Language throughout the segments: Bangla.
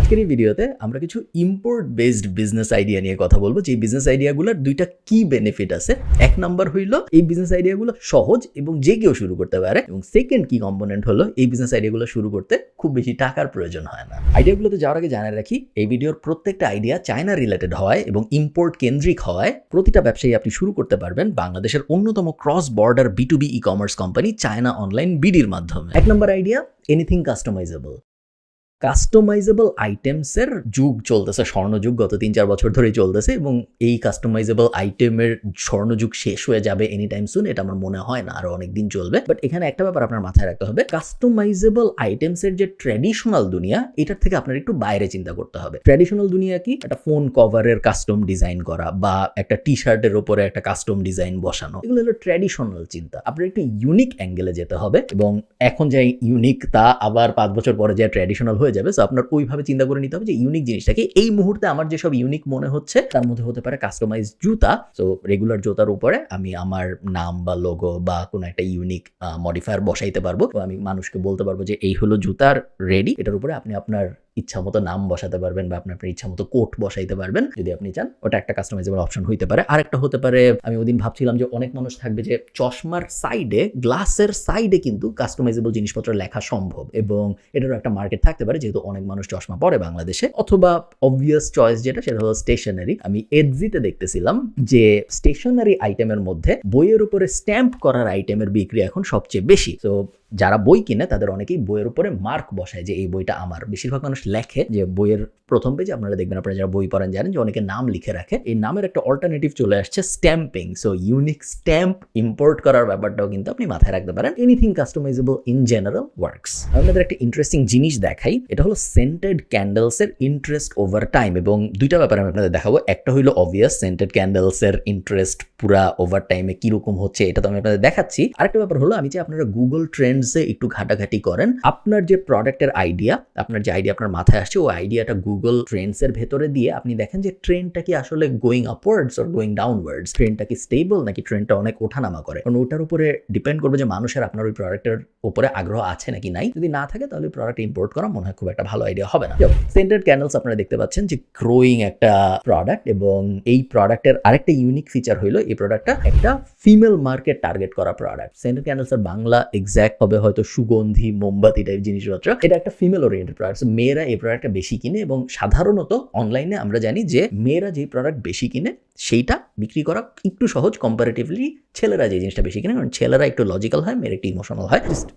আজকের এই ভিডিওতে আমরা কিছু ইম্পোর্ট বেসড বিজনেস আইডিয়া নিয়ে কথা বলবো, যে বিজনেস আইডিয়াগুলোর দুইটা কি বেনিফিট আছে। এক নাম্বার হইলো এই বিজনেস আইডিয়াগুলো সহজ এবং যে কেউ শুরু করতে পারে, এবং সেকেন্ড কি কম্পোনেন্ট হলো এই বিজনেস আইডিয়াগুলো শুরু করতে খুব বেশি টাকার প্রয়োজন হয় না। আইডিয়াগুলোতে যাওয়ার আগে জানিয়ে রাখি, এই ভিডিওর প্রত্যেকটা আইডিয়া চায়না রিলেটেড হয় এবং ইম্পোর্ট কেন্দ্রিক হয়। প্রতিটা ব্যবসায়ী আপনি শুরু করতে পারবেন বাংলাদেশের অন্যতম cross border B2B e commerce company China online বিডির মাধ্যমে। এক নম্বর আইডিয়া, এনিথিং কাস্টমাইজেবল। কাস্টমাইজেবল আইটেমসের যুগ চলতেছে, স্বর্ণযুগ গত 3-4 বছর ধরেই চলতেছে, এবং এই কাস্টমাইজেবল আইটেমের স্বর্ণযুগ শেষ হয়ে যাবে এনি টাইম সুন, এটা আমার মনে হয় না, আরো অনেক দিন চলবে। বাট এখানে একটা ব্যাপার আপনার মাথায় রাখতে হবে, কাস্টমাইজেবল আইটেমসের যে ট্র্যাডিশনাল দুনিয়া, এটার থেকে আপনার একটু বাইরে চিন্তা করতে হবে। ট্র্যাডিশনাল দুনিয়া কি? একটা ফোন কভারের কাস্টম ডিজাইন করা বা একটা টি শার্টের উপরে একটা কাস্টম ডিজাইন বসানো, এগুলো হলো ট্র্যাডিশনাল চিন্তা। আপনার একটু ইউনিক অ্যাঙ্গেলে যেতে হবে, এবং এখন যে ইউনিক তা আবার 5 বছর পরে যে ট্র্যাডিশনাল হয়ে যাবে। সো আপনার ওইভাবে চিন্তা করে নিতে হবে যে ইউনিক জিনিসটাকে এই মুহূর্তে আমার যেসব ইউনিক মনে হচ্ছে তার মধ্যে হতে পারে কাস্টমাইজ জুতা। সো রেগুলার জুতার উপরে আমি আমার নাম বা লোগো বা কোনো একটা ইউনিক মডিফায়ার বসাইতে পারবো। তো আমি মানুষকে বলতে পারবো যে এই হলো জুতার রেডি, এটার উপরে আপনি আপনার ইচ্ছা মতো নাম বসাতে পারবেন বা আপনার ইচ্ছা মতো কোট বসাইতে পারবেন যদি আপনি চান। ওটা একটা কাস্টমাইজেবল অপশন হইতে পারে। আরেকটা হতে পারে, আমি ওদিন ভাবছিলাম যে অনেক মানুষ থাকবে যে চশমার সাইডে, গ্লাসের সাইডে কিন্তু কাস্টমাইজেবল জিনিসপত্র লেখা সম্ভব, এবং এটারও একটা মার্কেট থাকতে পারে যেহেতু অনেক মানুষ চশমা পরে বাংলাদেশে। অথবা অবভিয়াস চয়েস যেটা, সেটা হলো স্টেশনারি। আমি এডজিতে দেখতেছিলাম যে স্টেশনারি আইটেমের মধ্যে বইয়ের উপরে স্ট্যাম্প করার আইটেমের বিক্রি এখন সবচেয়ে বেশি। তো যারা বই কিনে তাদের অনেকেই বইয়ের উপরে মার্ক বসায় যে এই বইটা আমার। বেশিরভাগ মানুষ লেখে যে বইয়ের প্রথম পেজে, আপনারা দেখবেন, আপনারা যারা বই পড়েন জানেন যে অনেকে নাম লিখে রাখে। এই নামের একটা অল্টারনেটিভ চলে আসছে stamping. So unique stamp import করার ব্যাপারটাও কিন্তু আপনি মাথায় রাখতে পারেন। Anything customisable in general works. আপনাদের একটা ইন্টারেস্টিং জিনিস দেখাই, এটা হলো সেন্টেড ক্যান্ডেলস এর ইন্টারেস্ট ওভার টাইম, এবং দুইটা ব্যাপার আমি আপনাদের দেখাবো। একটা হইলো অবভিয়াস সেন্টেড ক্যান্ডেলস এর ইন্টারেস্ট পুরা ওভার টাইমে কিরকম হচ্ছে, এটা তো আমি আপনাদের দেখাচ্ছি। আরেকটা ব্যাপার হলো, আমি যে আপনারা গুগল ট্রেন্ডসে একটু ঘাটাঘাটি করেন, আপনার যে প্রোডাক্টের আইডিয়া, আপনার যে আইডিয়া আপনার মাথায় আসছে, ওই আইডিয়াটা গুগল ট্রেন্ডস এর ভেতরে দিয়ে আপনি দেখেন যে ট্রেন্ডটা কি আসলে going upwards or going downwards, ট্রেন্ডটা কি স্টেবল নাকি ট্রেন্ডটা অনেক ওঠানামা করে। কারণ ওটার উপরে ডিপেন্ড করবে যে মানুষের আপনার ওই প্রোডাক্টের উপরে আগ্রহ আছে নাকি নাই। যদি না থাকে তাহলে প্রোডাক্ট ইম্পোর্ট করা মনে হয় খুব একটা ভালো আইডিয়া হবে না। সেন্টেড ক্যান্ডেলস আপনারা দেখতে পাচ্ছেন যে গ্রোয়িং একটা প্রোডাক্ট, এবং এই প্রোডাক্টের আরেকটা ইউনিক ফিচার হইলো এই প্রোডাক্টটা একটা ফিমেল মার্কেট টার্গেট করা প্রোডাক্ট। সেন্টেড ক্যান্ডেলস এর বাংলা এক্সাক্ট হবে হয়তো সুগন্ধি, মোমবাতি টাইপ জিনিসপত্র। এটা একটা ফিমেল ওরিয়েন্টেড প্রোডাক্ট। মেয়েরা এই প্রোডাক্টটা বেশি কিনে, এবং সাধারণত অনলাইনে আমরা জানি যে মেয়েরা যে প্রোডাক্ট বেশি কিনে সেইটা বিক্রি করা একটু সহজ কম্পারেটিভলি ছেলেরা যে জিনিসটা বেশি কিনে, কারণ ছেলেরা একটু লজিক্যাল হয়, মেয়েরা একটু ইমোশনাল হয়। জাস্ট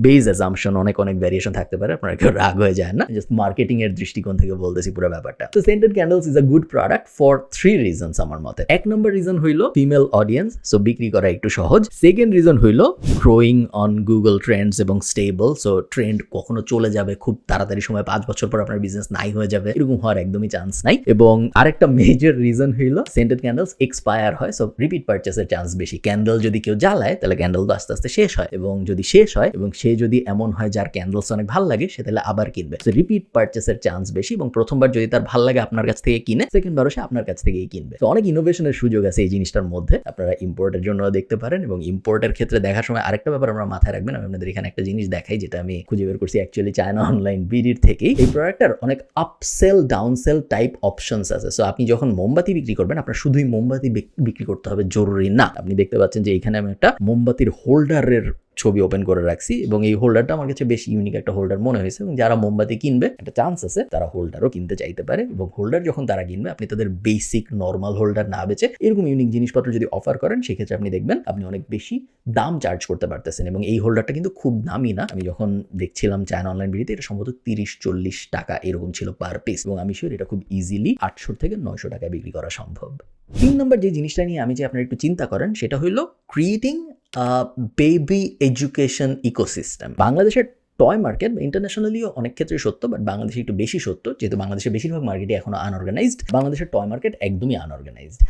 বেস অ্যাজাম্পশন, অনেক ভ্যারিয়েশন থাকতে পারে, আপনারা কেউ রাগ হয়ে যায় না, জাস্ট মার্কেটিং এর দৃষ্টিকোণ থেকে বলতেছি পুরো ব্যাপারটা। তো scented candles is a good product for 3 reasons আমার মতে। এক নম্বর রিজন হইলো ফিমেল অডিয়েন্স, সো বিক্রি করা একটু সহজ। সেকেন্ড রিজন হইলো গ্রোয়িং অন গুগল ট্রেন্ডস এবং স্টেবল, সো ট্রেন্ড কখনো চলে যাবে খুব তাড়াতাড়ি সময়, 5 বছর পর আপনার বিজনেস নাই হয়ে যাবে, এরকম হওয়ার একদমই চান্স নাই। এবং আরেকটা মেজর রিজন হইলো সেন্টেড ক্যান্ডেলস এক্সপায়ার হয়, সো রিপিট পারচেসের চান্স বেশি। ক্যান্ডেল যদি কেউ জ্বালায় তাহলে ক্যান্ডেল তো আস্তে আস্তে শেষ হয়, এবং যদি শেষ হয় এবং সে যদি এমন হয় যার ক্যান্ডেলস অনেক ভালো লাগে, সে তাহলে আবার কিনবে। সো রিপিট পারচেসের চান্স বেশি, এবং প্রথমবার যদি তার ভালো লাগে আপনার কাছ থেকে কিনে, সেকেন্ডবারও সে আপনার কাছ থেকেই কিনবে। তো অনেক ইনোভেশনের সুযোগ আছে এই জিনিসটার মধ্যে, আপনারা ইম্পোর্টের জন্য দেখতে পারেন। এবং ইম্পোর্টের ক্ষেত্রে দেখার সময় আরেকটা ব্যাপার আমরা মাথায় রাখবেন, আমি আপনাদের এখানে একটা জিনিস দেখাই যেটা আমি খুঁজে বের করছি অ্যাকচুয়ালি চায়না অনলাইন বিডির থেকেই। এই প্রোডাক্টটার অনেক আপসেল ডাউনসেল টাইপ অপশনস আছে। সো আপনি যখন মোমবাতি বিক্রি করবেন, আপনার শুধুই মোমবাতি বিক্রি করতে হবে জরুরি না। আপনি দেখতে পাচ্ছেন যে এখানে আমি একটা মোমবাতির হোল্ডারের ছবি ওপেন করে রাখছি, এবং এই হোল্ডারটা আমার কাছে বেশ ইউনিক একটা হোল্ডার মনে হয়েছে, এবং যারা মোমবাতি কিনবে একটা চান্স আছে তারা হোল্ডারও কিনতে চাইতে পারে। এবং হোল্ডার যখন তারা কিনবে, আপনি তাদের বেসিক নর্মাল হোল্ডার না বেচে এরকম ইউনিক জিনিসপত্র যদি অফার করেন, সেক্ষেত্রে আপনি দেখবেন আপনি অনেক বেশি দাম চার্জ করতে পারতেছেন। এবং এই হোল্ডারটা কিন্তু খুব দামি না, আমি যখন দেখছিলাম চায়না অনলাইন বিডিতে এটা সম্ভবত 30-40 টাকা এরকম ছিল পার পিস, এবং আমি শিওর এটা খুব ইজিলি 800 থেকে 900 টাকায় বিক্রি করা সম্ভব। 3 নম্বর যে জিনিসটা নিয়ে আমি যে আপনারা একটু চিন্তা করেন, সেটা হলো ক্রিয়েটিং বেবি এডুকেশন ইকোসিস্টেম। বাংলাদেশের টয় মার্কেট ইন্টারন্যাশনালিও অনেক ক্ষেত্রে সত্য, বাট বাংলাদেশে একটু বেশি সত্য, যেহেতু বাংলাদেশের বেশিরভাগ মার্কেটই এখনো আনঅর্গানাইজড। বাংলাদেশের টয় মার্কেট একদমই আনঅর্গানাইজড।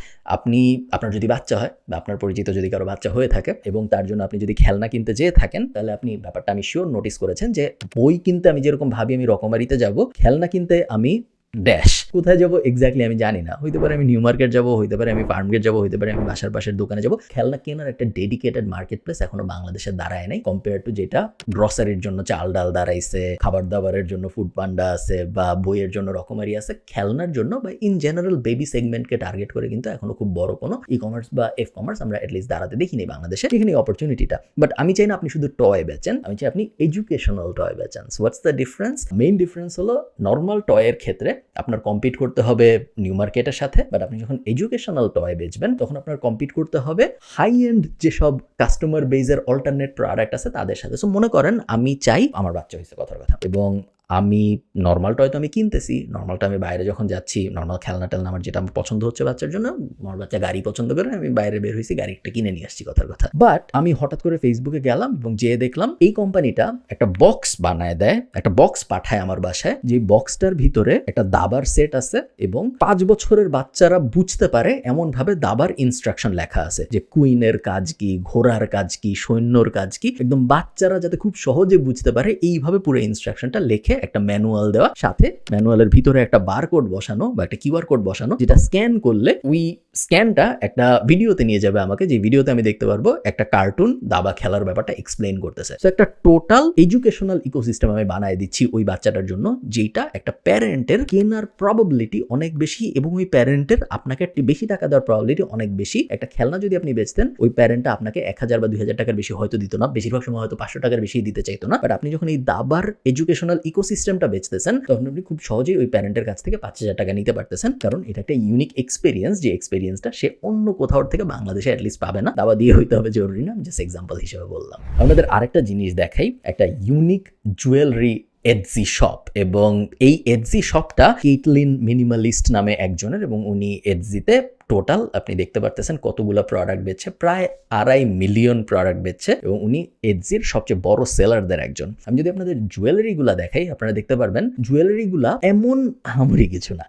আপনার যদি বাচ্চা হয় বা আপনার পরিচিত যদি কারো বাচ্চা হয়ে থাকে, এবং তার জন্য আপনি যদি খেলনা কিনতে যেয়ে থাকেন, তাহলে আপনি ব্যাপারটা আমি শিওর নোটিস করেছেন যে বই কিনতে আমি যেরকম ভাবি আমি রকমারিতে যাব, খেলনা কিনতে আমি ড্যাশ। কোথায় যাবো এক্স্যাক্টলি আমি জানি না, হইতে পারে আমি নিউ মার্কেট যাবো, হইতে পারে আমি ফার্ম গেট যাবো, হইতে পারে আমি বাসার পাশের দোকানে যাবো। খেলনা কেনার একটা ডেডিকেটেড মার্কেট প্লেস এখনো বাংলাদেশে দাঁড়ায় নাই, কম্পেয়ার টু যেটা গ্রসারির জন্য চাল ডাল দাঁড়াইছে, খাবার দাবারের জন্য ফুড পান্ডা আছে, বা বইয়ের জন্য রকমারি আছে। খেলনার জন্য বা ইন জেনারেল বেবি সেগমেন্টকে টার্গেট করে কিন্তু এখনো খুব বড় কোনো ই কমার্স বা এফ কমার্স আমরা এটলিস্ট দাঁড়াতে দেখিনি বাংলাদেশে। এখানে অপরচুনিটিটা, বাট আমি চাই না আপনি শুধু টয় বেচেন, আমি চাই আপনি এডুকেশনাল টয় বেচেন। What's the difference? Main difference হলো নর্মাল টয়ের ক্ষেত্রে আপনার কম্পিট করতে হবে নিউ মার্কেটের সাথে, বাট আপনি যখন এডুকেশনাল টয় বেচবেন তখন আপনার কম্পিট করতে হবে হাই এন্ড যেসব কাস্টমার বেজের অল্টারনেট প্রোডাক্ট আছে তাদের সাথে। সো মনে করেন আমি চাই, আমার বাচ্চা হয়েছে কথার কথা, এবং আমি নর্মাল টয় তো আমি কিনতেছি, নর্মালটা আমি বাইরে যখন যাচ্ছি, নর্মাল খেলনা টেলনা আমার যেটা আমার পছন্দ হচ্ছে বাচ্চার জন্য, আমার বাচ্চা গাড়ি পছন্দ করে, আমি বাইরে বের হয়েছি, গাড়িটা কিনে নিয়ে আসছি কথার কথা। বাট আমি হঠাৎ করে ফেসবুকে গেলাম এবং যেয়ে দেখলাম এই কোম্পানিটা একটা বক্স বানায় দেয়, একটা বক্স পাঠায় আমার বাসায়, যে বক্সটার ভিতরে একটা দাবার সেট আছে এবং 5 বছরের বাচ্চারা বুঝতে পারে এমন ভাবে দাবার ইনস্ট্রাকশন লেখা আছে, যে কুইনের কাজ কি, ঘোড়ার কাজ কি, সৈন্যর কাজ কি, একদম বাচ্চারা যাতে খুব সহজে বুঝতে পারে এইভাবে পুরো ইনস্ট্রাকশনটা লেখে একটা ম্যানুয়াল দেওয়া, সাথে ম্যানুয়ালের ভিতরে একটা বারকোড বসানো বা একটা কিউআর কোড বসানো, যেটা স্ক্যান করলে ওই স্ক্যানটা একটা ভিডিওতে নিয়ে যাবে আমাকে, যে ভিডিওতে আমি দেখতে পারবো একটা কার্টুন দাবা খেলার ব্যাপারটা এক্সপ্লেইন করতেছে। তো একটা টোটাল এডুকেশনাল ইকোসিস্টেম আমি বানায় দিচ্ছি ওই বাচ্চাটার জন্য, যেটা একটা প্যারেন্টের কেনার প্রবাবিলিটি অনেক বেশি, এবং ওই প্যারেন্টের আপনাকে বেশি টাকা দেওয়ার প্রবাবিলিটি অনেক বেশি। একটা খেলনা যদি আপনি বেচতেন, ওই প্যারেন্টটা আপনাকে 1000 বা 2000 টাকার বেশি হয়তো দিত না, বেশিরভাগ সময় হয়তো 500 টাকার বেশি দিতে চাইতো না। বাট আপনি যখন এই দাবার এডুকেশনাল ইকোসিস্টেমটা বেচতেছেন, তখন আপনি খুব সহজেই ওই প্যারেন্টের কাছ থেকে 5000 টাকা নিতে পারতেছেন, কারণ এটা একটা ইউনিক এক্সপেরিয়েন্স, যে এক্সপেরিয়েন্সটা সে অন্য কোথাও থেকে বাংলাদেশে অ্যাটলিস্ট পাবে না। দাবা দিয়ে হইতে হবে জরুরি না, আমি জাস্ট এক্সাম্পল হিসেবে বললাম। আপনাদের আরেকটা জিনিস দেখাই, একটা ইউনিক জুয়েলারি এডজি শপ, এবং এই এডজি শপটা কেটলিন মিনিমালিস্ট নামে একজনের, এবং উনি এডজিতে টোটাল আপনি দেখতে পারতেছেন কতগুলো প্রোডাক্ট বেচছে, প্রায় 2.5 মিলিয়ন প্রোডাক্ট বেচছে, এবং উনি এডজির সবচেয়ে বড় সেলারদের একজন। আমি যদি আপনাদের জুয়েলারিগুলা দেখাই, আপনারা দেখতে পারবেন জুয়েলারিগুলা এমন আমরি কিছু না,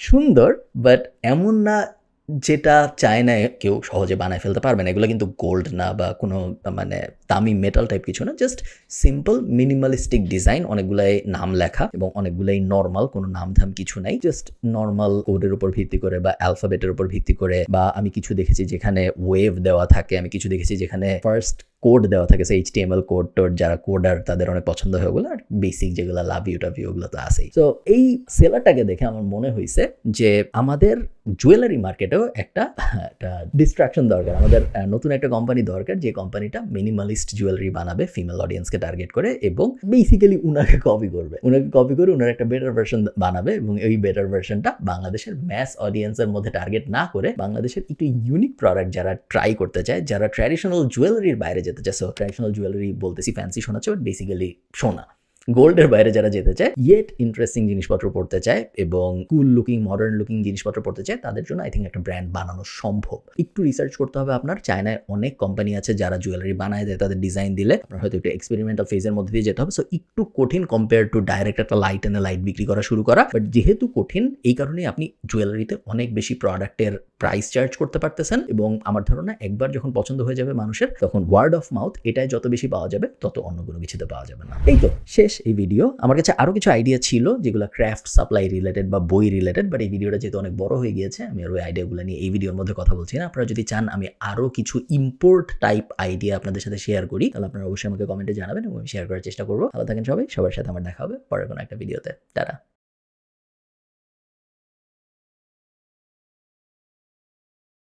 সুন্দর, বাট এমন না যেটা চায়নায় কেউ সহজে বানায় ফেলতে পারবে না। এগুলো কিন্তু গোল্ড না বা কোনো মানে দামি মেটাল টাইপ কিছু না, জাস্ট সিম্পল মিনিমালিস্টিক ডিজাইন, অনেকগুলাই নাম লেখা এবং অনেকগুলাই নর্মাল, কোনো নাম ধাম কিছু নাই, জাস্ট নর্মাল কোডের উপর ভিত্তি করে বা অ্যালফাবেটের উপর ভিত্তি করে, বা আমি কিছু দেখেছি যেখানে ওয়েভ দেওয়া থাকে, আমি কিছু দেখেছি যেখানে ফার্স্ট কোড দেওয়া থাকে, সেই HTML কোড টোড, যারা কোডার তাদের অনেক পছন্দ হয় ওগুলো, আর বেসিক যেগুলো লাভ ইউ টাভ ইউ ওগুলো তো আছেই। তো এই সেলারটাকে দেখে আমার মনে হয়েছে যে আমাদের জুয়েলারি মার্কেটেও একটা ডিস্ট্রাকশন দরকার, আমাদের নতুন একটা কোম্পানি দরকার, যে কোম্পানিটা মিনিমালিস্ট জুয়েলারি বানাবে ফিমেল অডিয়েন্সকে টার্গেট করে, এবং বেসিক্যালি উনাকে কপি করবে, উনার একটা বেটার ভার্সন বানাবে, এবং এই বেটার ভার্সনটা বাংলাদেশের ম্যাস অডিয়েন্সের মধ্যে টার্গেট না করে বাংলাদেশের একটু ইউনিক প্রোডাক্ট যারা ট্রাই করতে চায়, যারা ট্র্যাডিশনাল জুয়েলারির বাইরে যেতে চায়, সো ট্র্যাডিশনাল জুয়েলারি বলতেছি ফ্যান্সি শোনাচ্ছে, বাট বেসিক্যালি সোনা গোল্ডের বাইরে যারা যেতে চায়, ইয়েট ইন্টারেস্টিং জিনিসপত্র পড়তে চায় এবং কুল লুকিং মডার্ন লুকিং জিনিসপত্র পড়তে চায়, তাদের জন্য আই থিঙ্ক একটা ব্র্যান্ড বানানো সম্ভব। একটু রিসার্চ করতে হবে আপনার, চায়নায় অনেক কোম্পানি আছে যারা জুয়েলারি বানায় দেয়, তাদের ডিজাইন দিলে আপনার হয়তো একটু এক্সপেরিমেন্টাল ফেজের মধ্যে দিয়ে যেতে হবে। সো একটু কঠিন কম্পেয়ার টু ডাইরেক্ট একটা লাইট এনে লাইট বিক্রি করা শুরু করা, বাট যেহেতু কঠিন এই কারণেই আপনি জুয়েলারিতে অনেক বেশি প্রোডাক্টের প্রাইস চার্জ করতে পারতেছেন, এবং আমার ধারণা একবার যখন পছন্দ হয়ে যাবে মানুষের, তখন ওয়ার্ড অফ মাউথ এটাই যত বেশি পাওয়া যাবে, তত অন্য কোনো কিছুতে পাওয়া যাবে না। এই তো শেষ এই ভিডিও। আমার কাছে আরো কিছু আইডিয়া ছিল যেগুলো ক্রাফট সাপ্লাই রিলেটেড বা বই রিলেটেড, বাট এই ভিডিওটা যেহেতু অনেক বড় হয়ে গিয়েছে, আমি আর ওই আইডিয়াগুলো নিয়ে এই ভিডিওর মধ্যে কথা বলছি না। আপনারা যদি চান আমি আরো কিছু ইম্পোর্ট টাইপ আইডিয়া আপনাদের সাথে শেয়ার করি, তাহলে আপনারা অবশ্যই আমাকে কমেন্টে জানাবেন এবং আমি শেয়ার করার চেষ্টা করবো। ভালো থাকেন সবাই, সবার সাথে আমার দেখা হবে পরের কোনো একটা ভিডিওতে। টাটা।